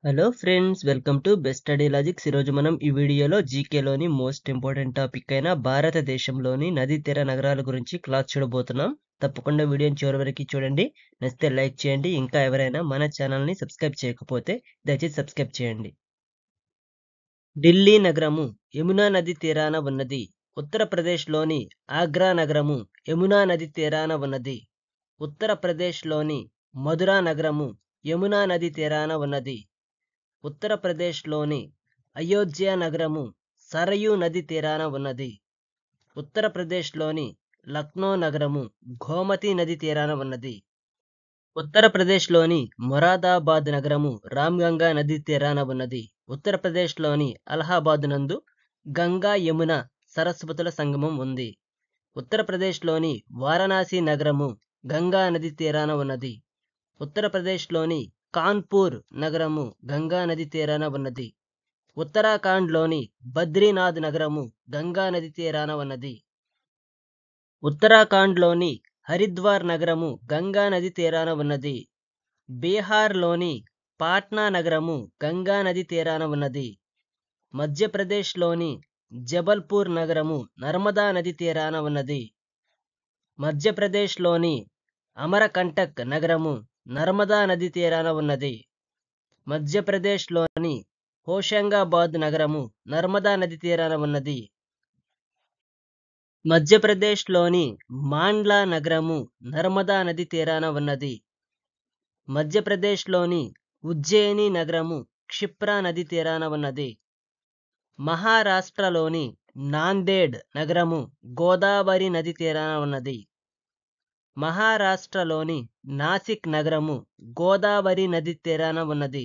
Hello friends, welcome to best study logics. ఈరోజు మనం ఈ వీడియోలో జీకేలోని మోస్ట్ ఇంపార్టెంట్ టాపిక్ అయిన భారతదేశంలోని నదీ తీర నగరాల గురించి క్లాస్ చూడబోతున్నాం. తప్పకుండా వీడియోని చివరి వరకు చూడండి. నచ్చితే లైక్ చేయండి. ఇంకా ఎవరైనా మన ఛానల్ని సబ్స్క్రైబ్ చేయకపోతే దయచేసి సబ్స్క్రైబ్ చేయండి. ఢిల్లీ నగరము యమునా నది తీరాన ఉన్నది. ఉత్తరప్రదేశ్లోని ఆగ్రా నగరము యమునా నది తీరాన ఉన్నది. ఉత్తరప్రదేశ్లోని మధురా నగరము యమునా నది తీరాన ఉన్నది. ఉత్తరప్రదేశ్లోని అయోధ్య నగరము సరయూ నది తీరాన ఉన్నది. ఉత్తరప్రదేశ్లోని లక్నో నగరము గోమతి నది తీరాన ఉన్నది. ఉత్తరప్రదేశ్లోని మొరాదాబాద్ నగరము రామ్గంగా నది తీరాన ఉన్నది. ఉత్తరప్రదేశ్లోని అలహాబాద్ నందు గంగా యమున సరస్వతుల సంగమం ఉంది. ఉత్తరప్రదేశ్లోని వారణాసి నగరము గంగా నది తీరాన ఉన్నది. ఉత్తరప్రదేశ్లోని కాన్పూర్ నగరము గంగా నది తీరాన ఉన్నది. ఉత్తరాఖండ్లోని బద్రీనాథ్ నగరము గంగా నది తీరాన ఉన్నది. ఉత్తరాఖండ్లోని హరిద్వార్ నగరము గంగా నది తీరాన ఉన్నది. బీహార్లోని పాట్నా నగరము గంగా నది తీరాన ఉన్నది. మధ్యప్రదేశ్లోని జబల్పూర్ నగరము నర్మదా నది తీరాన ఉన్నది. మధ్యప్రదేశ్లోని అమరకంటక్ నగరము నర్మదా నది తీరాన ఉన్నది. మధ్యప్రదేశ్లోని హోషంగాబాద్ నగరము నర్మదా నది తీరాన ఉన్నది. మధ్యప్రదేశ్లోని మాండ్లా నగరము నర్మదా నది తీరాన ఉన్నది. మధ్యప్రదేశ్లోని ఉజ్జయిని నగరము క్షిప్రా నది తీరాన ఉన్నది. మహారాష్ట్రలోని నాందేడ్ నగరము గోదావరి నది తీరాన ఉన్నది. మహారాష్ట్రలోని నాసిక్ నగరము గోదావరి నది తీరాన ఉన్నది.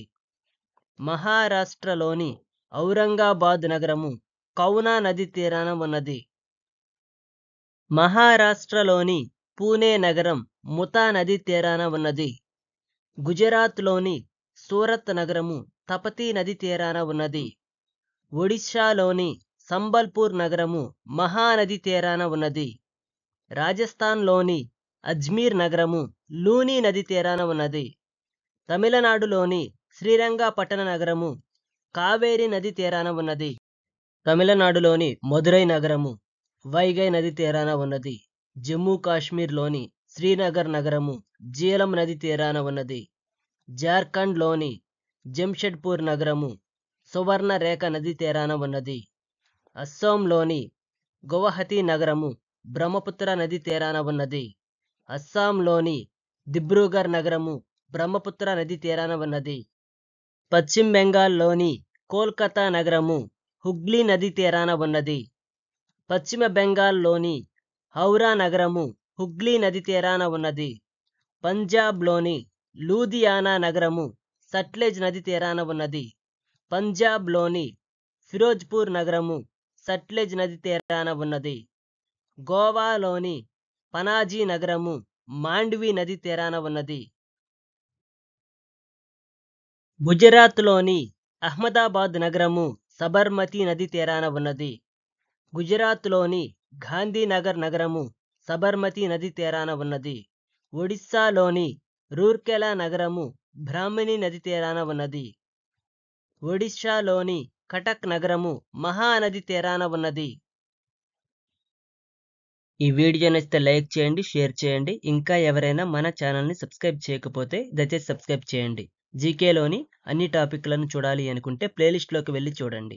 మహారాష్ట్రలోని ఔరంగాబాద్ నగరము కౌనా నది తీరాన ఉన్నది. మహారాష్ట్రలోని పూణే నగరం ముతా నది తీరాన ఉన్నది. గుజరాత్లోని సూరత్ నగరము తపతీ నది తీరాన ఉన్నది. ఒడిశాలోని సంబల్పూర్ నగరము మహానది తీరాన ఉన్నది. రాజస్థాన్లోని అజ్మీర్ నగరము లూని నది తీరాన ఉన్నది. తమిళనాడులోని శ్రీరంగపట్టణ నగరము కావేరి నది తీరాన ఉన్నది. తమిళనాడులోని మదురై నగరము వైగై నది తీరాన ఉన్నది. జమ్మూ కాశ్మీర్లోని శ్రీనగర్ నగరము జీలం నది తీరాన ఉన్నది. జార్ఖండ్లోని జంషెడ్పూర్ నగరము సువర్ణ రేఖ నది తీరాన ఉన్నది. అస్సాంలోని గువహతి నగరము బ్రహ్మపుత్ర నది తీరాన ఉన్నది. అస్సాంలోని దిబ్రూగర్ నగరము బ్రహ్మపుత్ర నది తీరాన ఉన్నది. పశ్చిమ బెంగాల్లోని కోల్కతా నగరము హుగ్లీ నది తీరాన ఉన్నది. పశ్చిమ బెంగాల్లోని హౌరా నగరము హుగ్లీ నది తీరాన ఉన్నది. పంజాబ్లోని లూధియానా నగరము సట్లెజ్ నది తీరాన ఉన్నది. పంజాబ్లోని ఫిరోజ్పూర్ నగరము సట్లెజ్ నది తీరాన ఉన్నది. గోవాలోని పనాజీ నగరము మాండ్వి నది తీరాన ఉన్నది. గుజరాత్లోని అహ్మదాబాద్ నగరము సబర్మతి నది తీరాన ఉన్నది. గుజరాత్లోని గాంధీనగర్ నగరము సబర్మతి నది తీరాన ఉన్నది. ఒడిస్సాలోని రూర్కెలా నగరము బ్రాహ్మణి నది తీరాన ఉన్నది. ఒడిశాలోని కటక్ నగరము మహానది తీరాన ఉన్నది. ఈ వీడియో నచ్చితే లైక్ చేయండి, షేర్ చేయండి. ఇంకా ఎవరైనా మన ఛానల్ని సబ్స్క్రైబ్ చేయకపోతే దయచేసి సబ్స్క్రైబ్ చేయండి. జీకేలోని అన్ని టాపిక్లను చూడాలి అనుకుంటే ప్లేలిస్ట్లోకి వెళ్ళి చూడండి.